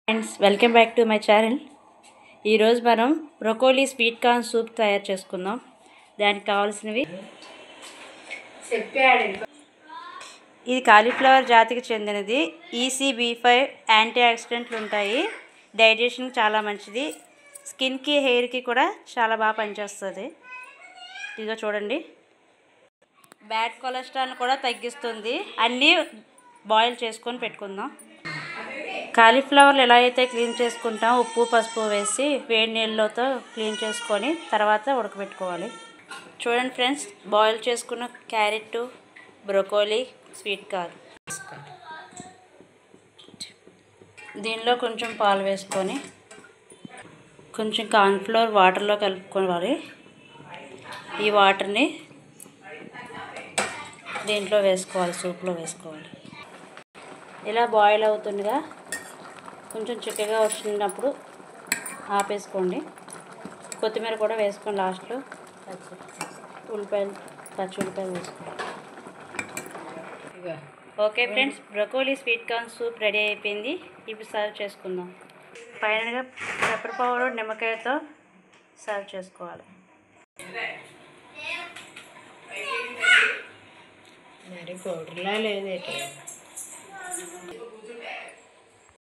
Friends welcome back to my channel. ఈరోజు మనం broccoli sweet corn soup తయారు చేసుకుందాం. దానికి కావాల్సినవి ఇది కాలీఫ్లవర్ జాతికి చెందినది. ECB5 యాంటీ ఆక్సిడెంట్లు ఉంటాయి. డైజెషన్కి చాలా మంచిది. స్కిన్కి హెయిర్కి కూడా చాలా బాగా పనిచేస్తుంది. ఇదిగో చూడండి, బ్యాడ్ కొలెస్ట్రాల్ కూడా తగ్గిస్తుంది. అన్నీ బాయిల్ చేసుకొని పెట్టుకుందాం. కాలీఫ్లవర్లు ఎలా అయితే క్లీన్ చేసుకుంటాం, ఉప్పు పసుపు వేసి వేడి నీళ్ళతో క్లీన్ చేసుకొని తర్వాత ఉడకబెట్టుకోవాలి. చూడండి ఫ్రెండ్స్, బాయిల్ చేసుకున్న క్యారెట్, బ్రోకోలీ, స్వీట్ కార్న్, దీనిలో కొంచెం పాలు వేసుకొని కొంచెం కార్న్ఫ్లోర్ వాటర్లో కలుపుకోవాలి. ఈ వాటర్ని దీంట్లో వేసుకోవాలి, సూప్లో వేసుకోవాలి. ఇలా బాయిల్ అవుతుండగా కొంచెం చిక్కగా వచ్చినప్పుడు ఆపేసుకోండి. కొత్తిమీర కూడా వేసుకోండి. లాస్ట్లో పచ్చి ఉల్లిపాయలు వేసుకోండి. Okay friends, broccoli sweet corn soup ready అయిపోయింది. ఇప్పుడు సర్వ్ చేసుకుందాం. ఫైనల్గా పెప్పర్ పౌడర్ నిమ్మకాయతో సర్వ్ చేసుకోవాలి. మరి పౌడర్లా లేదు.